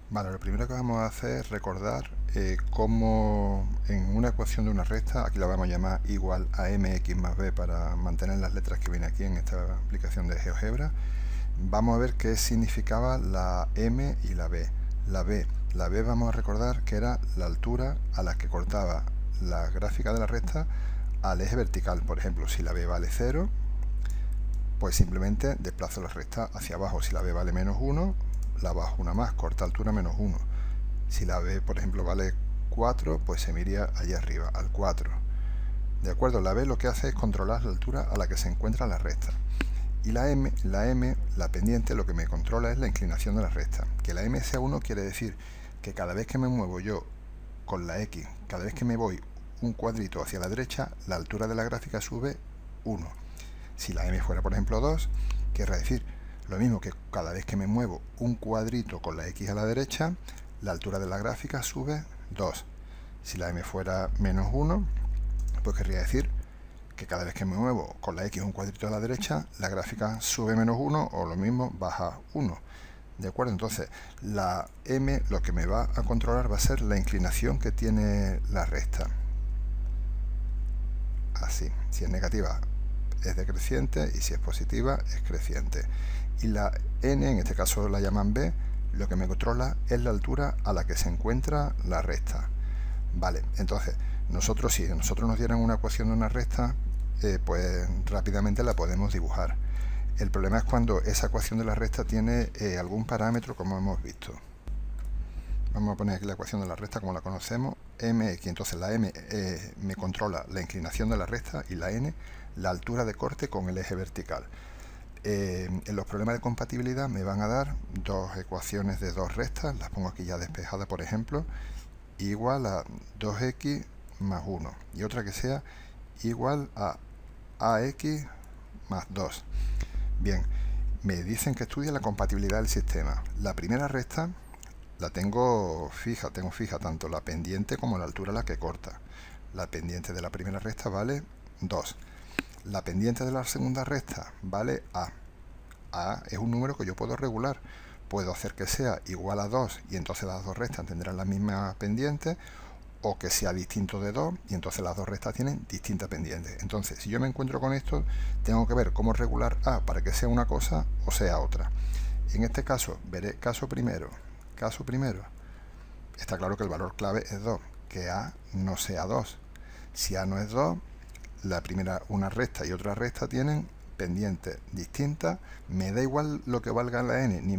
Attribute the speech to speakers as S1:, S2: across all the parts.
S1: Vale, lo primero que vamos a hacer es recordar cómo en una ecuación de una recta, aquí la vamos a llamar igual a mx más b para mantener las letras que viene aquí en esta aplicación de GeoGebra, vamos a ver qué significaba la m y la b. La b vamos a recordar que era la altura a la que cortaba la gráfica de la recta al eje vertical. Por ejemplo, si la b vale 0, pues simplemente desplazo la recta hacia abajo. Si la b vale menos 1, la bajo una más, corta altura menos 1. Si la b, por ejemplo, vale 4, pues se me iría allá arriba, al 4. ¿De acuerdo? La b lo que hace es controlar la altura a la que se encuentra la recta. Y la pendiente, lo que me controla es la inclinación de la recta. Que la m sea 1 quiere decir que cada vez que me muevo yo con la x, cada vez que me voy un cuadrito hacia la derecha, la altura de la gráfica sube 1. Si la m fuera, por ejemplo, 2, querrá decir lo mismo, que cada vez que me muevo un cuadrito con la x a la derecha, la altura de la gráfica sube 2. Si la m fuera menos 1, pues querría decir que cada vez que me muevo con la x un cuadrito a la derecha, la gráfica sube menos 1 o lo mismo, baja 1. ¿De acuerdo? Entonces, la m lo que me va a controlar va a ser la inclinación que tiene la recta. Así, si es negativa es decreciente y si es positiva es creciente. Y la n, en este caso la llaman b, lo que me controla es la altura a la que se encuentra la recta. Vale, entonces, si nosotros nos dieran una ecuación de una recta, pues rápidamente la podemos dibujar. El problema es cuando esa ecuación de la recta tiene algún parámetro, como hemos visto. Vamos a poner aquí la ecuación de la recta como la conocemos, mx. Entonces la m me controla la inclinación de la recta y la n la altura de corte con el eje vertical. En los problemas de compatibilidad me van a dar dos ecuaciones de dos rectas, las pongo aquí ya despejadas, por ejemplo, igual a 2x más 1 y otra que sea igual a ax más 2. Bien, me dicen que estudie la compatibilidad del sistema. La primera recta la tengo fija tanto la pendiente como la altura a la que corta. La pendiente de la primera recta vale 2. La pendiente de la segunda recta vale a. A es un número que yo puedo regular. Puedo hacer que sea igual a 2 y entonces las dos rectas tendrán la misma pendiente, o que sea distinto de 2 y entonces las dos rectas tienen distinta pendiente. Entonces, si yo me encuentro con esto, tengo que ver cómo regular a para que sea una cosa o sea otra. En este caso, veré caso primero. Está claro que el valor clave es 2, que a no sea 2. Si a no es 2, la primera, una recta y otra recta tienen pendientes distintas. Me da igual lo que valga la n, ni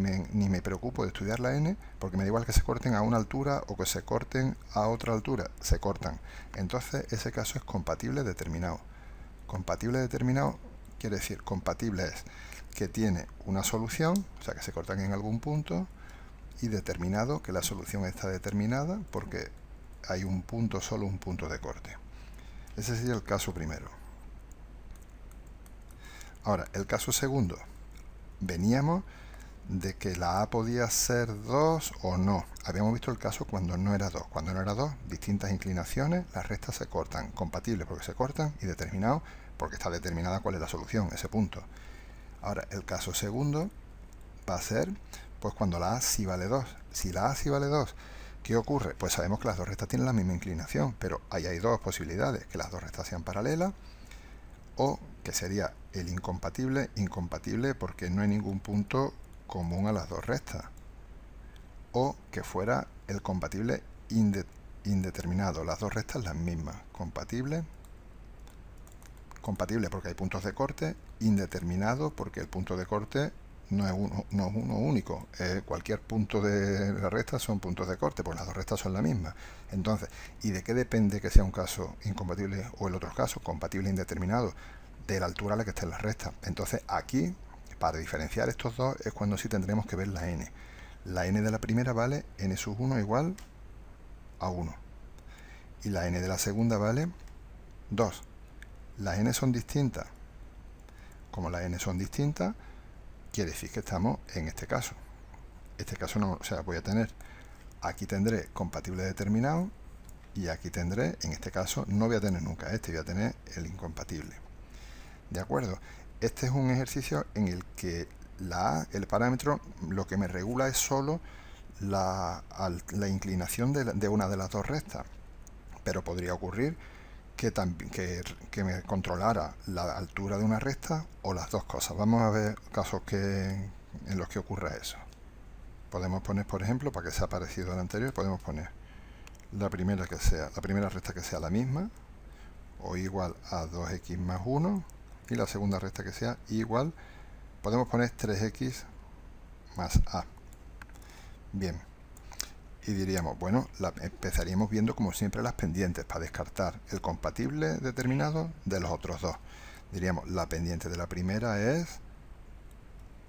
S1: me preocupo de estudiar la n, porque me da igual que se corten a una altura o que se corten a otra altura, se cortan. Entonces ese caso es compatible determinado. Compatible determinado quiere decir, compatible es que tiene una solución, o sea que se cortan en algún punto, y determinado, que la solución está determinada porque hay un punto, solo un punto de corte. Ese sería el caso primero. Ahora, el caso segundo. Veníamos de que la A podía ser 2 o no. Habíamos visto el caso cuando no era 2. Cuando no era 2, distintas inclinaciones, las rectas se cortan. Compatibles porque se cortan y determinado porque está determinada cuál es la solución, ese punto. Ahora, el caso segundo va a ser pues cuando la A sí vale 2. Si la A sí vale 2, ¿qué ocurre? Pues sabemos que las dos rectas tienen la misma inclinación, pero ahí hay dos posibilidades, que las dos rectas sean paralelas, o que sería el incompatible porque no hay ningún punto común a las dos rectas, o que fuera el compatible indeterminado, las dos rectas las mismas, compatible porque hay puntos de corte, indeterminado porque el punto de corte no es uno único. Cualquier punto de la recta son puntos de corte, pues las dos rectas son la misma. Entonces, ¿y de qué depende que sea un caso incompatible o el otro caso compatible indeterminado? De la altura a la que esté la recta. Entonces, aquí, para diferenciar estos dos, es cuando sí tendremos que ver la n. La n de la primera vale n sub 1 igual a 1. Y la n de la segunda vale 2. Las n son distintas. Como las n son distintas, quiere decir que estamos en este caso. Este caso no, o sea, voy a tener, aquí tendré compatible determinado y aquí tendré, en este caso, no voy a tener nunca este, voy a tener el incompatible. ¿De acuerdo? Este es un ejercicio en el que la A, el parámetro, lo que me regula es solo la inclinación de una de las dos rectas, pero podría ocurrir que me controlara la altura de una recta o las dos cosas. Vamos a ver casos en los que ocurra eso. Podemos poner, por ejemplo, para que sea parecido al anterior, podemos poner la primera recta que sea la misma o igual a 2x más 1 y la segunda recta que sea igual, podemos poner 3x más a. Bien, y diríamos, bueno, empezaríamos viendo como siempre las pendientes para descartar el compatible determinado de los otros dos. Diríamos, la pendiente de la primera es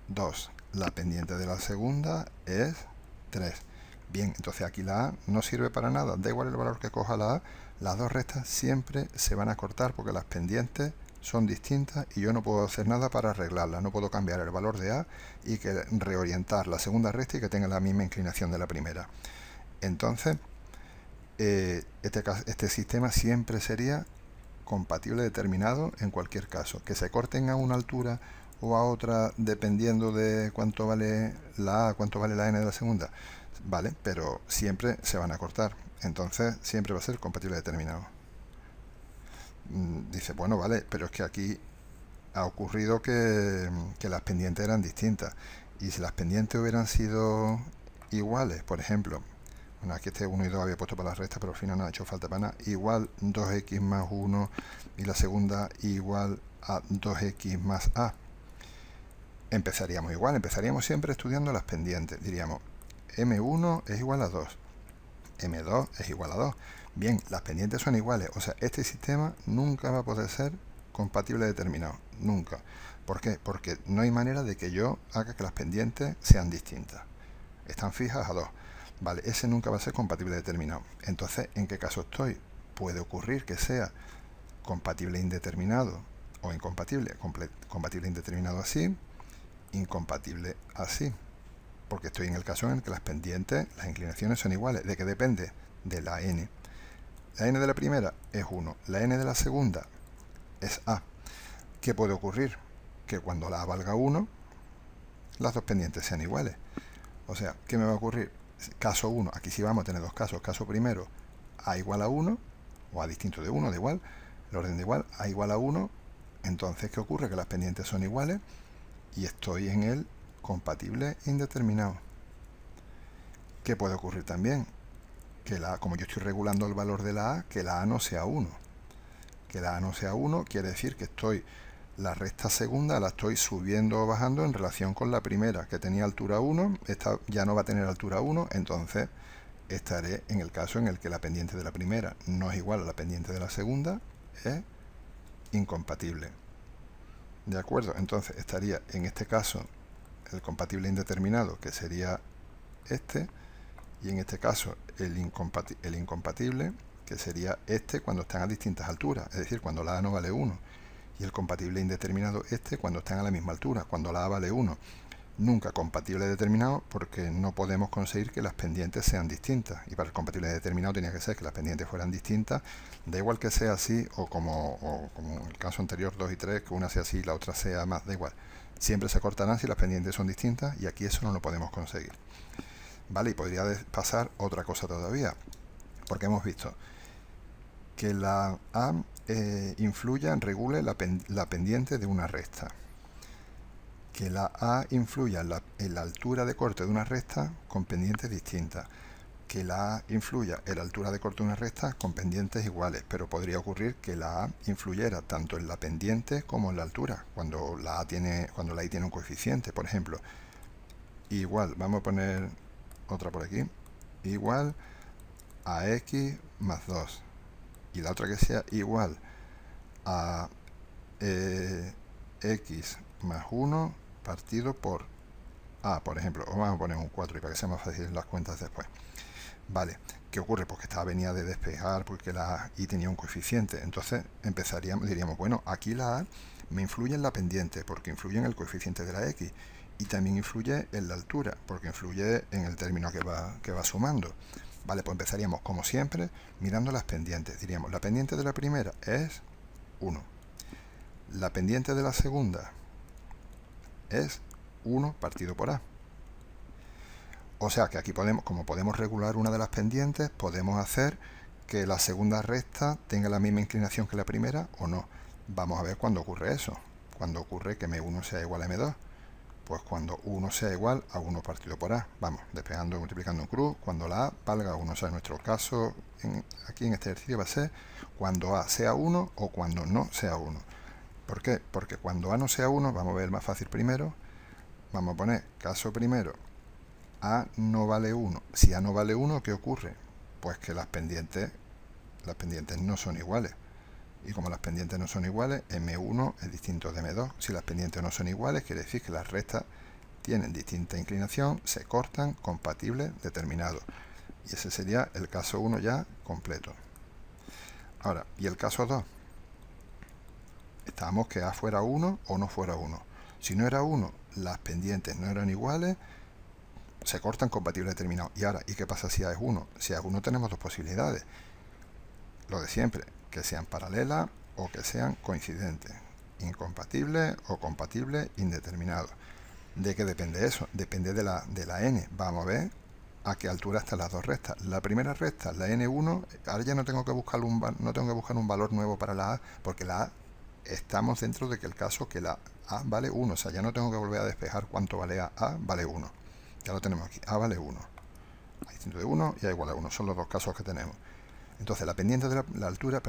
S1: 2, la pendiente de la segunda es 3. Bien, entonces aquí la A no sirve para nada, da igual el valor que coja la A, las dos rectas siempre se van a cortar porque las pendientes son distintas y yo no puedo hacer nada para arreglarlas, no puedo cambiar el valor de A y que reorientar la segunda recta y que tenga la misma inclinación de la primera. Entonces, este sistema siempre sería compatible determinado en cualquier caso. Que se corten a una altura o a otra dependiendo de cuánto vale la A, cuánto vale la N de la segunda, vale, pero siempre se van a cortar. Entonces, siempre va a ser compatible determinado. Dice, bueno, vale, pero es que aquí ha ocurrido que las pendientes eran distintas. Y si las pendientes hubieran sido iguales, por ejemplo, bueno, aquí este 1 y 2 había puesto para la recta, pero al final no ha hecho falta para nada. Igual 2x más 1 y la segunda igual a 2x más a. Empezaríamos igual, empezaríamos siempre estudiando las pendientes. Diríamos, m1 es igual a 2, m2 es igual a 2. Bien, las pendientes son iguales, o sea, este sistema nunca va a poder ser compatible determinado, nunca. ¿Por qué? Porque no hay manera de que yo haga que las pendientes sean distintas. Están fijas a 2. Vale, ese nunca va a ser compatible determinado. Entonces, ¿en qué caso estoy? Puede ocurrir que sea compatible indeterminado o incompatible. Compatible indeterminado así, incompatible así. Porque estoy en el caso en el que las pendientes, las inclinaciones son iguales. ¿De qué depende? De la n. La n de la primera es 1. La n de la segunda es a. ¿Qué puede ocurrir? Que cuando la a valga 1, las dos pendientes sean iguales. O sea, ¿qué me va a ocurrir? Caso 1, aquí sí vamos a tener dos casos. Caso primero, a igual a 1, o a distinto de 1, da igual, el orden de igual, a igual a 1. Entonces, ¿qué ocurre? Que las pendientes son iguales y estoy en el compatible indeterminado. ¿Qué puede ocurrir también? Que como yo estoy regulando el valor de la A, que la A no sea 1. Que la A no sea 1 quiere decir que la recta segunda la estoy subiendo o bajando en relación con la primera, que tenía altura 1, esta ya no va a tener altura 1, entonces estaré en el caso en el que la pendiente de la primera no es igual a la pendiente de la segunda, es incompatible. ¿De acuerdo? Entonces estaría en este caso el compatible indeterminado, que sería este, y en este caso el incompatible, que sería este cuando están a distintas alturas, es decir, cuando la A no vale 1. Y el compatible indeterminado este cuando están a la misma altura, cuando la A vale 1. Nunca compatible determinado porque no podemos conseguir que las pendientes sean distintas. Y para el compatible determinado tenía que ser que las pendientes fueran distintas. Da igual que sea así o como en el caso anterior 2 y 3, que una sea así y la otra sea más, da igual. Siempre se cortarán si las pendientes son distintas y aquí eso no lo podemos conseguir. Vale, y podría pasar otra cosa todavía, porque hemos visto que la A regule la pendiente de una recta, que la A influya en la altura de corte de una recta con pendientes distintas, que la A influya en la altura de corte de una recta con pendientes iguales, pero podría ocurrir que la A influyera tanto en la pendiente como en la altura, cuando la I tiene un coeficiente, por ejemplo. Igual, vamos a poner otra por aquí, igual a x más 2. Y la otra que sea igual a x más 1 partido por a, por ejemplo, o vamos a poner un 4 y para que sea más fácil las cuentas después. Vale, ¿qué ocurre? Pues que esta venía de despejar porque la y tenía un coeficiente. Entonces diríamos, bueno, aquí la a me influye en la pendiente porque influye en el coeficiente de la x y también influye en la altura porque influye en el término que va sumando. Vale, pues empezaríamos como siempre mirando las pendientes. Diríamos, la pendiente de la primera es 1. La pendiente de la segunda es 1 partido por a. O sea que aquí podemos, como podemos regular una de las pendientes, podemos hacer que la segunda recta tenga la misma inclinación que la primera o no. Vamos a ver cuándo ocurre eso. Cuando ocurre que M1 sea igual a M2. Pues cuando 1 sea igual a 1 partido por A. Vamos, despejando y multiplicando en cruz, cuando la A valga 1. O sea, en nuestro caso, aquí en este ejercicio va a ser cuando A sea 1 o cuando no sea 1. ¿Por qué? Porque cuando A no sea 1, vamos a ver más fácil primero. Vamos a poner caso primero, A no vale 1. Si A no vale 1, ¿qué ocurre? Pues que las pendientes no son iguales. Y como las pendientes no son iguales, M1 es distinto de M2. Si las pendientes no son iguales, quiere decir que las rectas tienen distinta inclinación, se cortan, compatibles, determinados. Y ese sería el caso 1 ya completo. Ahora, ¿y el caso 2? Estábamos que A fuera 1 o no fuera 1. Si no era 1, las pendientes no eran iguales, se cortan, compatibles, determinados. Y ahora, ¿y qué pasa si A es 1? Si A es 1 tenemos dos posibilidades. Lo de siempre, que sean paralelas o que sean coincidentes, incompatibles o compatibles indeterminados. ¿De qué depende eso? Depende de la n. Vamos a ver a qué altura están las dos rectas. La primera recta, la n1, ahora ya no tengo que buscar un valor nuevo para la a, porque la a estamos dentro de que el caso que la a vale 1, o sea, ya no tengo que volver a despejar cuánto vale a vale 1. Ya lo tenemos aquí, a vale 1. A distinto de 1 y a igual a 1, son los dos casos que tenemos. Entonces la pendiente de la altura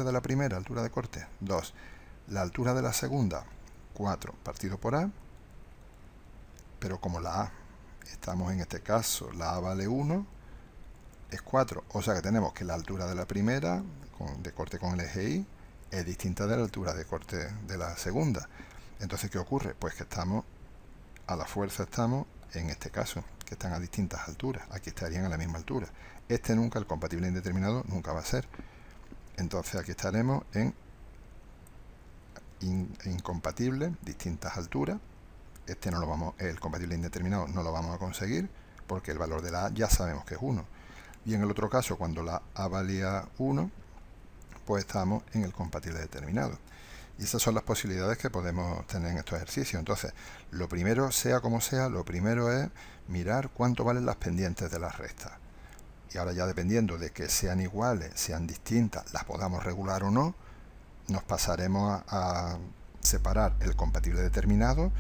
S1: de la primera, altura de corte, 2. La altura de la segunda, 4 partido por A. Pero como la A, estamos en este caso, la A vale 1, es 4. O sea que tenemos que la altura de la primera, de corte con el eje Y, es distinta de la altura de corte de la segunda. Entonces, ¿qué ocurre? Pues que estamos, a la fuerza estamos, en este caso, que están a distintas alturas. Aquí estarían a la misma altura. Este nunca, el compatible indeterminado, nunca va a ser. Entonces aquí estaremos en incompatible, distintas alturas. Este no lo vamos, el compatible indeterminado no lo vamos a conseguir, porque el valor de la A ya sabemos que es 1. Y en el otro caso, cuando la A valía 1, pues estamos en el compatible determinado. Y esas son las posibilidades que podemos tener en estos ejercicios. Entonces, lo primero, sea como sea, lo primero es mirar cuánto valen las pendientes de las rectas. Y ahora ya dependiendo de que sean iguales, sean distintas, las podamos regular o no, nos pasaremos a separar el compatible determinado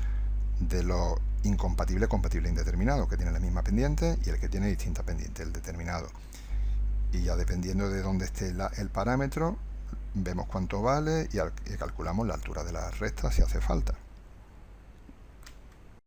S1: de lo incompatible compatible indeterminado, que tiene la misma pendiente, y el que tiene distinta pendiente, el determinado. Y ya dependiendo de dónde esté el parámetro, vemos cuánto vale y calculamos la altura de la recta si hace falta.